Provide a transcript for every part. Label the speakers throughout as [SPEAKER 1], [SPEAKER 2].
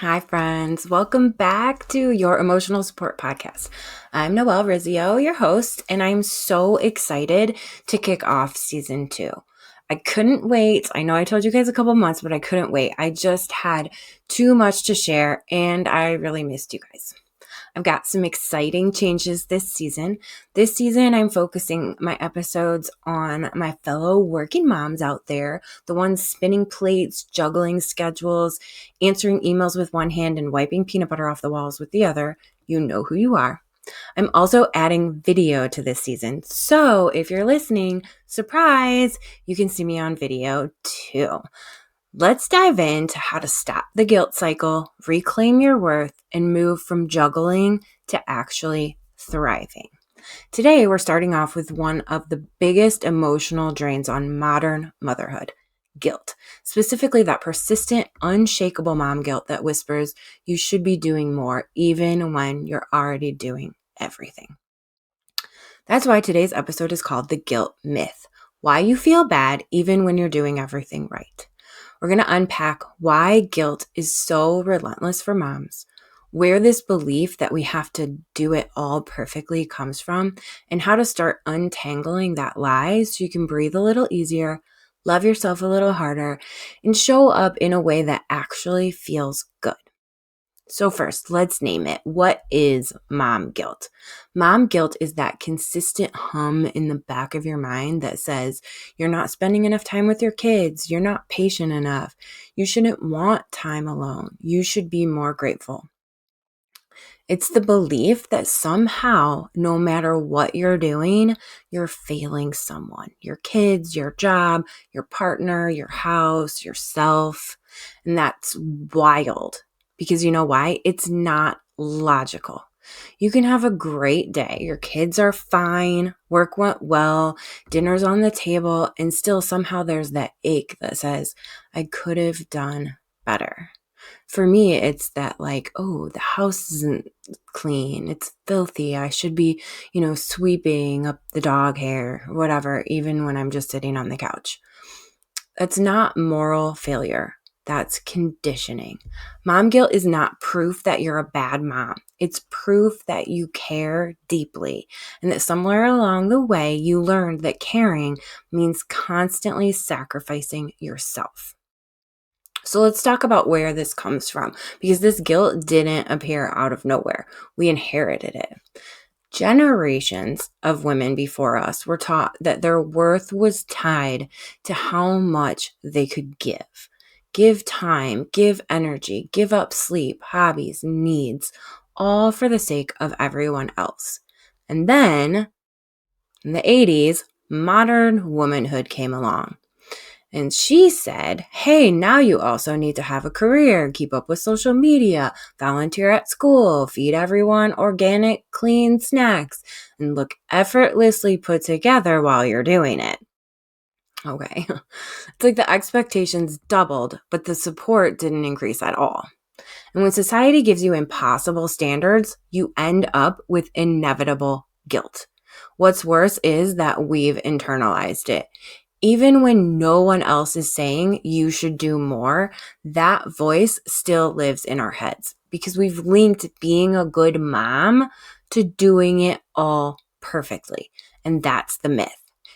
[SPEAKER 1] Hi, friends. Welcome back to your Emotional Support Podcast. I'm Noelle Rizzio, your host, and I'm so excited to kick off season 2. I couldn't wait. I know I told you guys a couple months, but I couldn't wait. I just had too much to share, and I really missed you guys. I've got some exciting changes this season. This season, I'm focusing my episodes on my fellow working moms out there, the ones spinning plates, juggling schedules, answering emails with one hand, and wiping peanut butter off the walls with the other. You know who you are. I'm also adding video to this season. So if you're listening, surprise, you can see me on video too. Let's dive into how to stop the guilt cycle, reclaim your worth, and move from juggling to actually thriving. Today, we're starting off with one of the biggest emotional drains on modern motherhood, guilt. Specifically, that persistent, unshakable mom guilt that whispers you should be doing more even when you're already doing everything. That's why today's episode is called The Guilt Myth: Why You Feel Bad Even When You're Doing Everything Right. We're going to unpack why guilt is so relentless for moms, where this belief that we have to do it all perfectly comes from, and how to start untangling that lie so you can breathe a little easier, love yourself a little harder, and show up in a way that actually feels good. So first, let's name it. What is mom guilt? Mom guilt is that consistent hum in the back of your mind that says you're not spending enough time with your kids, you're not patient enough, you shouldn't want time alone, you should be more grateful. It's the belief that somehow, no matter what you're doing, you're failing someone, your kids, your job, your partner, your house, yourself. And that's wild. Because you know why? It's not logical. You can have a great day. Your kids are fine. Work went well. Dinner's on the table. And still somehow there's that ache that says, I could have done better. For me, it's that oh, the house isn't clean. It's filthy. I should be, sweeping up the dog hair, whatever, even when I'm just sitting on the couch. That's not moral failure. That's conditioning. Mom guilt is not proof that you're a bad mom. It's proof that you care deeply and that somewhere along the way you learned that caring means constantly sacrificing yourself. So let's talk about where this comes from, because this guilt didn't appear out of nowhere. We inherited it. Generations of women before us were taught that their worth was tied to how much they could give. Give time, give energy, give up sleep, hobbies, needs, all for the sake of everyone else. And then, in the 80s, modern womanhood came along. And she said, hey, now you also need to have a career, keep up with social media, volunteer at school, feed everyone organic, clean snacks, and look effortlessly put together while you're doing it. Okay. It's like the expectations doubled, but the support didn't increase at all. And when society gives you impossible standards, you end up with inevitable guilt. What's worse is that we've internalized it. Even when no one else is saying you should do more, that voice still lives in our heads because we've linked being a good mom to doing it all perfectly. And that's the myth.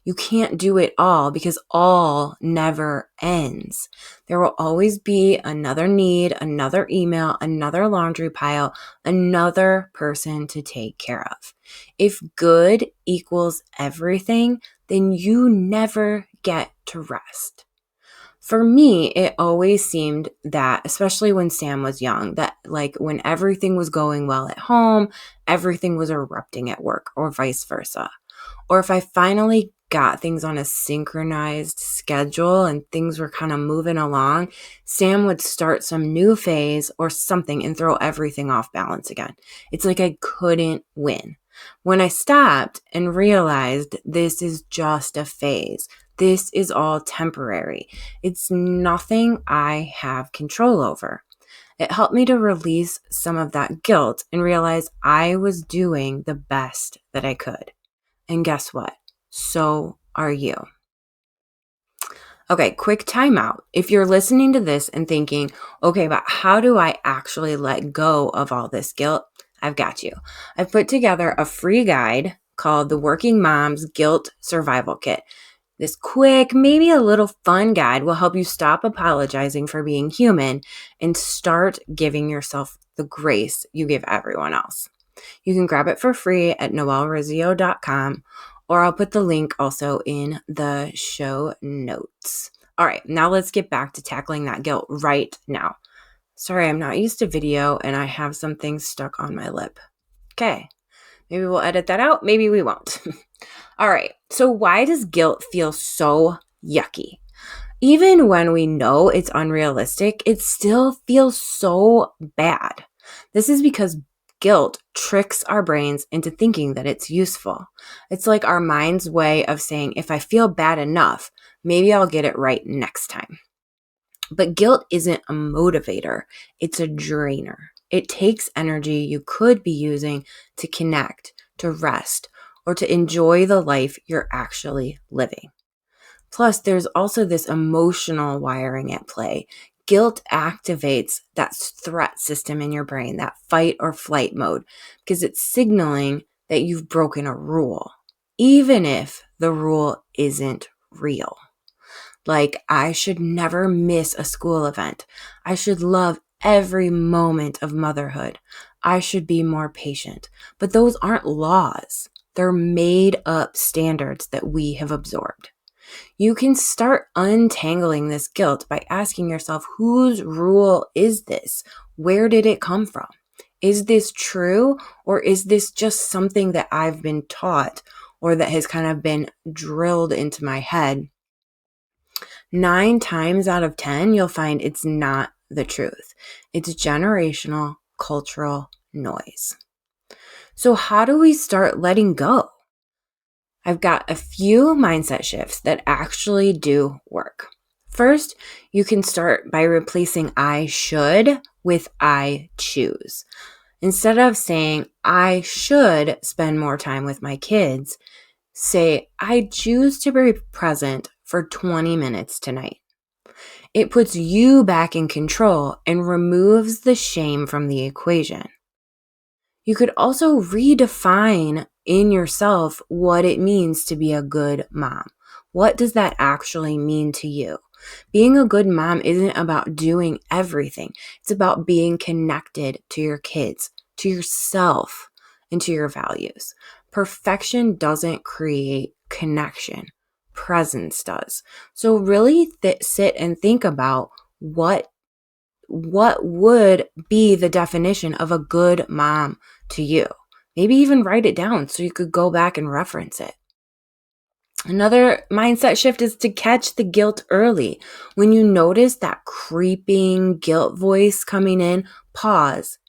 [SPEAKER 1] You can't do it all because all never ends. There will always be another need, another email, another laundry pile, another person to take care of. If good equals everything, then you never get to rest. For me, it always seemed that, especially when Sam was young, that when everything was going well at home, everything was erupting at work, or vice versa. Or if I finally got things on a synchronized schedule and things were kind of moving along, Sam would start some new phase or something and throw everything off balance again. It's like I couldn't win. When I stopped and realized this is just a phase, this is all temporary, it's nothing I have control over. It helped me to release some of that guilt and realize I was doing the best that I could. And guess what? So are you. Okay, quick timeout. If you're listening to this and thinking, okay, but how do I actually let go of all this guilt? I've got you. I've put together a free guide called the Working Mom's Guilt Survival Kit. This quick, maybe a little fun guide will help you stop apologizing for being human and start giving yourself the grace you give everyone else. You can grab it for free at noelrizio.com, or I'll put the link also in the show notes. All right, now let's get back to tackling that guilt right now. Sorry, I'm not used to video and I have some things stuck on my lip. Okay, maybe we'll edit that out. Maybe we won't. All right, so why does guilt feel so yucky? Even when we know it's unrealistic, it still feels so bad. This is because guilt tricks our brains into thinking that it's useful. It's like our mind's way of saying, if I feel bad enough, maybe I'll get it right next time. But guilt isn't a motivator, it's a drainer. It takes energy you could be using to connect, to rest, or to enjoy the life you're actually living. Plus, there's also this emotional wiring at play. Guilt activates that threat system in your brain, that fight or flight mode, because it's signaling that you've broken a rule, even if the rule isn't real. Like, I should never miss a school event. I should love every moment of motherhood. I should be more patient. But those aren't laws. They're made up standards that we have absorbed. You can start untangling this guilt by asking yourself, whose rule is this? Where did it come from? Is this true, or is this just something that I've been taught or that has kind of been drilled into my head? 9 times out of 10, you'll find it's not the truth. It's generational, cultural noise. So how do we start letting go? I've got a few mindset shifts that actually do work. First, you can start by replacing I should with I choose. Instead of saying I should spend more time with my kids, say I choose to be present for 20 minutes tonight. It puts you back in control and removes the shame from the equation. You could also redefine in yourself what it means to be a good mom. What does that actually mean to you? Being a good mom isn't about doing everything. It's about being connected to your kids, to yourself, and to your values. Perfection doesn't create connection. Presence does. So really sit and think about what would be the definition of a good mom to you. Maybe even write it down so you could go back and reference it. Another mindset shift is to catch the guilt early. When you notice that creeping guilt voice coming in, pause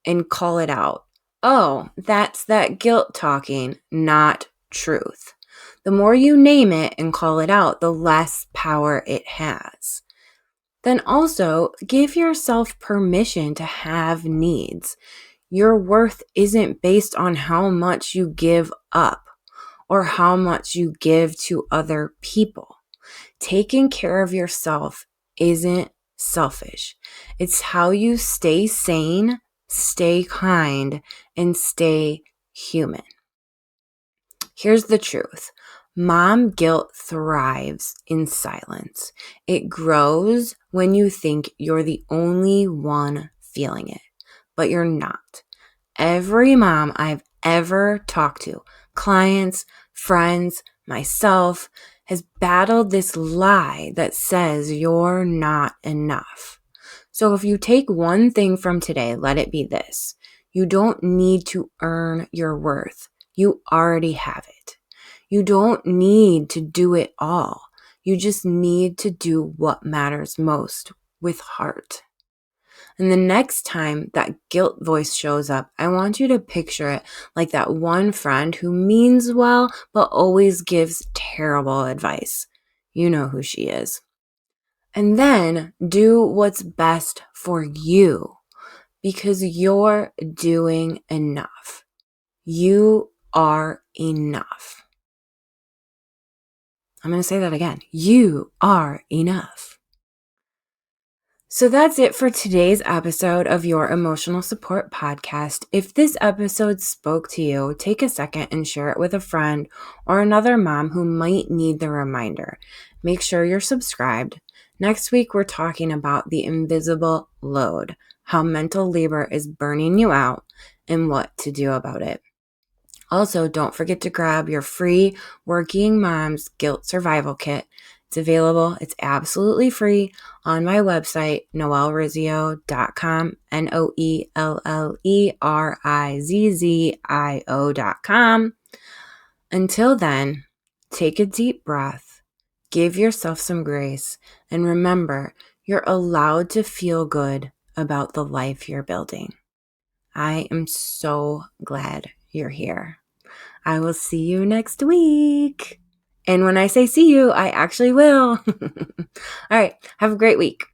[SPEAKER 1] and call it out. Oh, that's that guilt talking, not truth. The more you name it and call it out, the less power it has. Then also give yourself permission to have needs. Your worth isn't based on how much you give up or how much you give to other people. Taking care of yourself isn't selfish. It's how you stay sane, stay kind, and stay human. Here's the truth. Mom guilt thrives in silence. It grows when you think you're the only one feeling it, but you're not. Every mom I've ever talked to, clients, friends, myself, has battled this lie that says you're not enough. So if you take one thing from today, let it be this. You don't need to earn your worth. You already have it. You don't need to do it all. You just need to do what matters most with heart. And the next time that guilt voice shows up, I want you to picture it like that one friend who means well, but always gives terrible advice. You know who she is. And then do what's best for you because you're doing enough. You are enough. I'm going to say that again. You are enough. So that's it for today's episode of your Emotional Support Podcast. If this episode spoke to you, take a second and share it with a friend or another mom who might need the reminder. Make sure you're subscribed. Next week, we're talking about the invisible load, how mental labor is burning you out, and what to do about it. Also, don't forget to grab your free Working Moms Guilt Survival Kit. It's available. It's absolutely free on my website, noellerizio.com, NOELLERIZZIO.com. Until then, take a deep breath, give yourself some grace, and remember, you're allowed to feel good about the life you're building. I am so glad you're here. I will see you next week. And when I say see you, I actually will. All right. Have a great week.